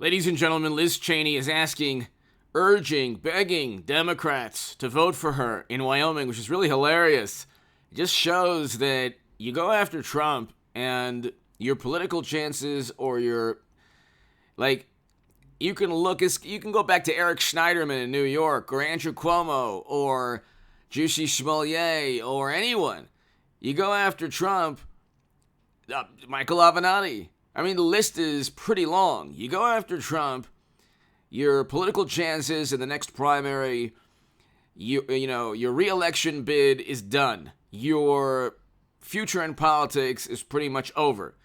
Ladies and gentlemen, Liz Cheney is urging, begging Democrats to vote for her in Wyoming, which is really hilarious. It just shows that you go after Trump and your political chances, or your, you can go back to Eric Schneiderman in New York, or Andrew Cuomo, or Jussi Smollett, or anyone. You go after Trump, Michael Avenatti. I mean, the list is pretty long. You go after Trump, your political chances in the next primary, your re-election bid is done. Your future in politics is pretty much over.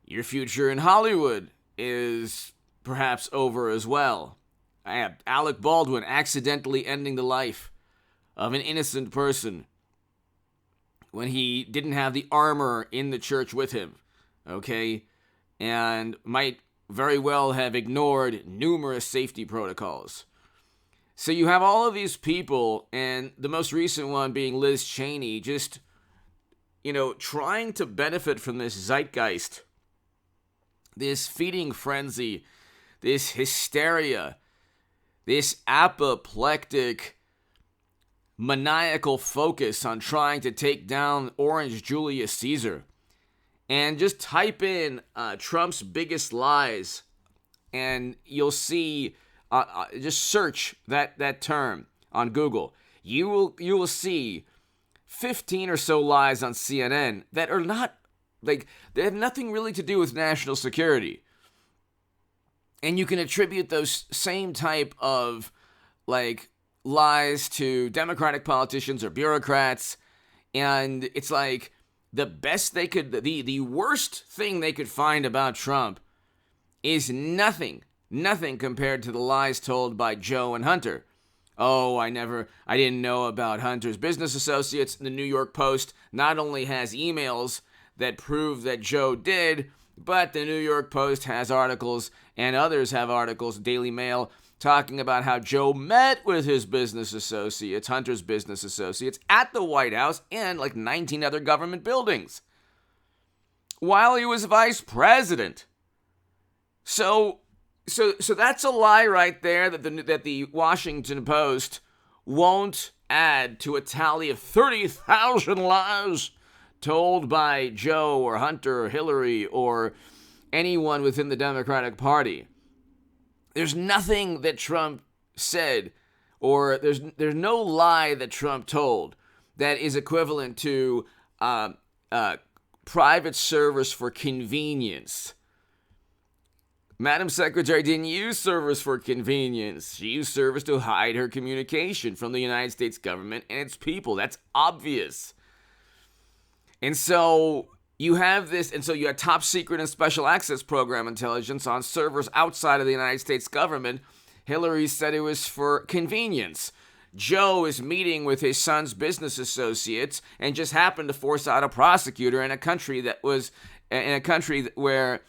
Your future in Hollywood is perhaps over as well. I have Alec Baldwin accidentally ending the life of an innocent person when he didn't have the armor in the church with him, okay? And might very well have ignored numerous safety protocols. So you have all of these people, and the most recent one being Liz Cheney, just, trying to benefit from this zeitgeist, this feeding frenzy, this hysteria, this apoplectic, maniacal focus on trying to take down Orange Julius Caesar. And just type in Trump's biggest lies, and you'll see, just search that term on Google. You will see 15 or so lies on CNN that are not, they have nothing really to do with national security. And you can attribute those same type of, lies to Democratic politicians or bureaucrats. And it's like, the worst thing they could find about Trump is nothing compared to the lies told by Joe and Hunter. Oh, I didn't know about Hunter's business associates. The New York Post not only has emails that prove that Joe did, but the New York Post has articles, and others have articles, Daily Mail, talking about how Joe met with his business associates, Hunter's business associates, at the White House and 19 other government buildings while he was vice president. So that's a lie right there that the Washington Post won't add to a tally of 30,000 lies told by Joe or Hunter or Hillary or anyone within the Democratic Party. There's nothing that Trump said, or there's no lie that Trump told that is equivalent to private servers for convenience. Madam Secretary didn't use servers for convenience. She used servers to hide her communication from the United States government and its people. That's obvious. And so you have this, and so you had top secret and special access program intelligence on servers outside of the United States government. Hillary said it was for convenience. Joe is meeting with his son's business associates and just happened to force out a prosecutor in a country where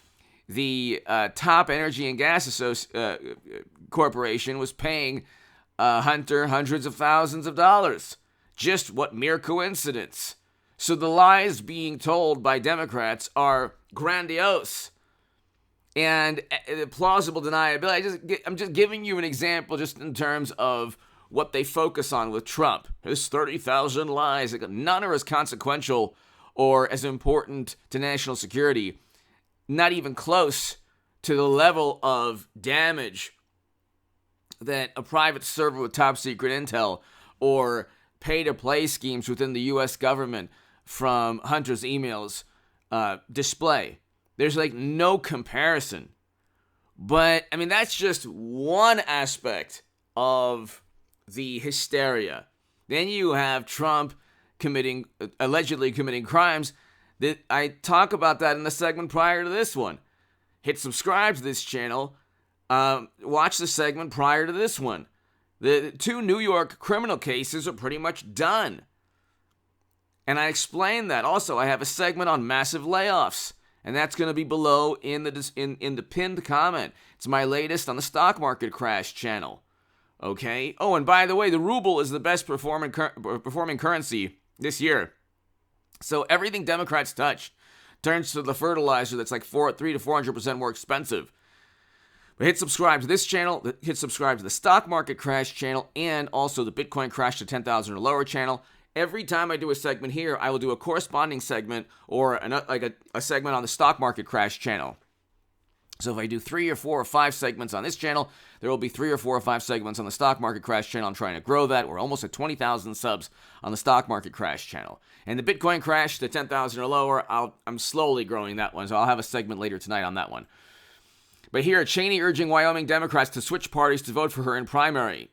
the top energy and gas corporation was paying Hunter hundreds of thousands of dollars. Just what mere coincidence. So the lies being told by Democrats are grandiose and plausible deniability. I'm just giving you an example just in terms of what they focus on with Trump. His 30,000 lies. None are as consequential or as important to national security. Not even close to the level of damage that a private server with top secret intel or pay-to-play schemes within the U.S. government from Hunter's emails display. There's no comparison. But, that's just one aspect of the hysteria. Then you have Trump allegedly committing crimes. I talk about that in the segment prior to this one. Hit subscribe to this channel. Watch the segment prior to this one. The 2 New York criminal cases are pretty much done. And I explained that. Also, I have a segment on massive layoffs, and that's going to be below in the pinned comment. It's my latest on the stock market crash channel. Okay? Oh, and by the way, the ruble is the best performing currency this year. So everything Democrats touch turns to the fertilizer that's 300 to 400% more expensive. But hit subscribe to this channel, hit subscribe to the Stock Market Crash channel, and also the Bitcoin Crash to 10,000 or lower channel. Every time I do a segment here, I will do a corresponding segment or a segment on the Stock Market Crash channel. So if I do 3 or 4 or 5 segments on this channel, there will be 3 or 4 or 5 segments on the Stock Market Crash channel. I'm trying to grow that. We're almost at 20,000 subs on the Stock Market Crash channel. And the Bitcoin Crash to 10,000 or lower, I'm slowly growing that one, so I'll have a segment later tonight on that one. But here, Cheney urging Wyoming Democrats to switch parties to vote for her in primary.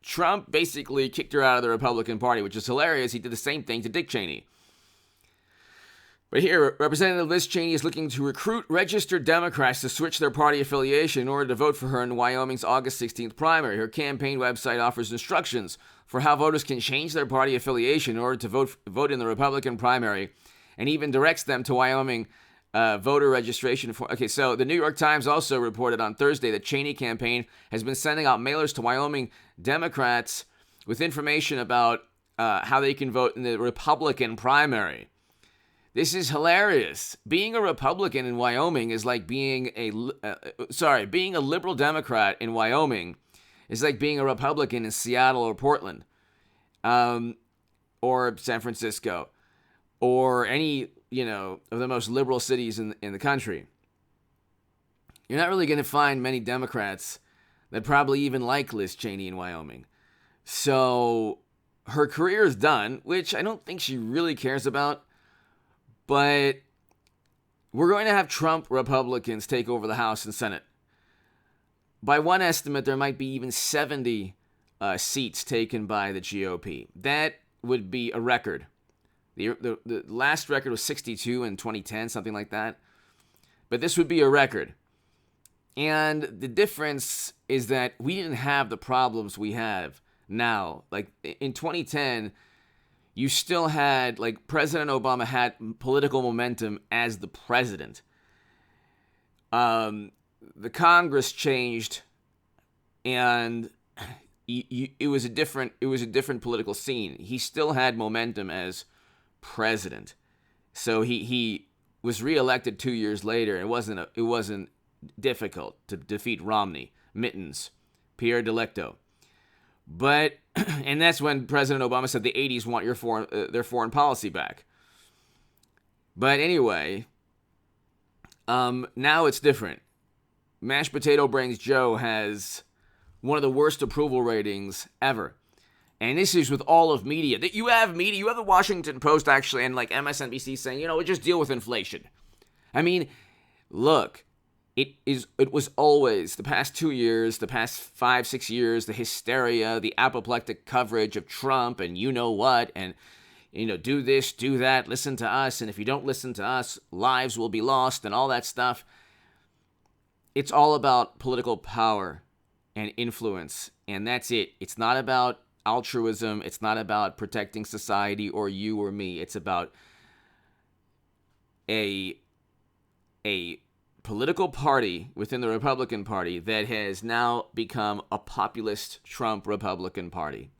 Trump basically kicked her out of the Republican Party, which is hilarious. He did the same thing to Dick Cheney. But here, Representative Liz Cheney is looking to recruit registered Democrats to switch their party affiliation in order to vote for her in Wyoming's August 16th primary. Her campaign website offers instructions for how voters can change their party affiliation in order to vote in the Republican primary, and even directs them to Wyoming voter registration form. Okay, so the New York Times also reported on Thursday that Cheney campaign has been sending out mailers to Wyoming Democrats with information about how they can vote in the Republican primary. This is hilarious. Being a Republican in Wyoming is like being being a liberal Democrat in Wyoming is like being a Republican in Seattle or Portland, or San Francisco, or any, of the most liberal cities in the country. You're not really going to find many Democrats that probably even like Liz Cheney in Wyoming. So her career is done, which I don't think she really cares about. But we're going to have Trump Republicans take over the House and Senate. By one estimate, there might be even 70 seats taken by the GOP. That would be a record. The last record was 62 in 2010, something like that. But this would be a record. And the difference is that we didn't have the problems we have now. Like in 2010, you still had, President Obama had political momentum as the president. The Congress changed, and it was a different political scene. He still had momentum as president, so he was reelected 2 years later. It wasn't difficult to defeat Romney, Mittens, Pierre Delecto. But, and that's when President Obama said the 80s want their foreign policy back. But anyway, now it's different. Mashed Potato Brains Joe has one of the worst approval ratings ever. And this is with all of media. You have media, you have the Washington Post actually, and MSNBC saying, we just deal with inflation. I mean, look. It was always, the past 2 years, the past 5-6 years, the hysteria, the apoplectic coverage of Trump and you know what, and, do this, do that, listen to us, and if you don't listen to us, lives will be lost and all that stuff. It's all about political power and influence, and that's it. It's not about altruism. It's not about protecting society or you or me. It's about a political party within the Republican Party that has now become a populist Trump Republican Party.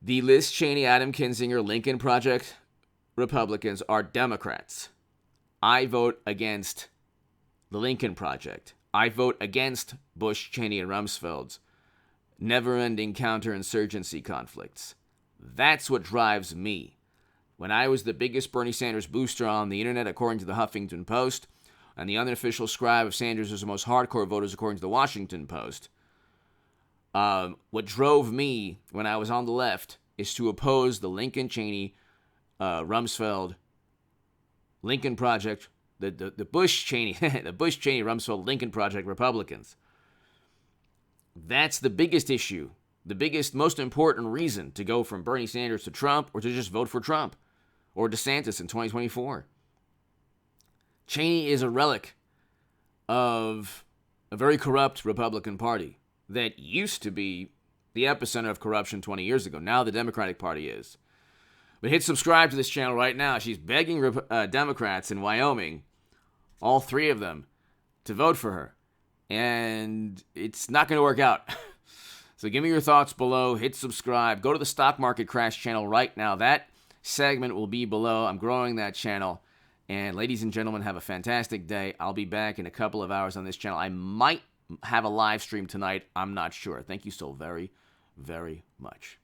The Liz Cheney, Adam Kinzinger, Lincoln Project Republicans are Democrats. I vote against the Lincoln Project. I vote against Bush, Cheney, and Rumsfeld's never-ending counterinsurgency conflicts. That's what drives me. When I was the biggest Bernie Sanders booster on the internet, according to the Huffington Post, and the unofficial scribe of Sanders was the most hardcore voters, according to the Washington Post, what drove me when I was on the left is to oppose the Lincoln, Cheney, Rumsfeld, Lincoln Project, the Bush, Cheney, the Bush, Cheney, Rumsfeld, Lincoln Project Republicans. That's the biggest issue, the biggest, most important reason to go from Bernie Sanders to Trump, or to just vote for Trump or DeSantis in 2024. Cheney is a relic of a very corrupt Republican Party that used to be the epicenter of corruption 20 years ago. Now the Democratic Party is. But hit subscribe to this channel right now. She's begging Democrats in Wyoming, all 3 of them, to vote for her. And it's not going to work out. So give me your thoughts below. Hit subscribe. Go to the Stock Market Crash channel right now. That segment will be below. I'm growing that channel. And ladies and gentlemen, have a fantastic day. I'll be back in a couple of hours on this channel. I might have a live stream tonight. I'm not sure. Thank you so very, very much.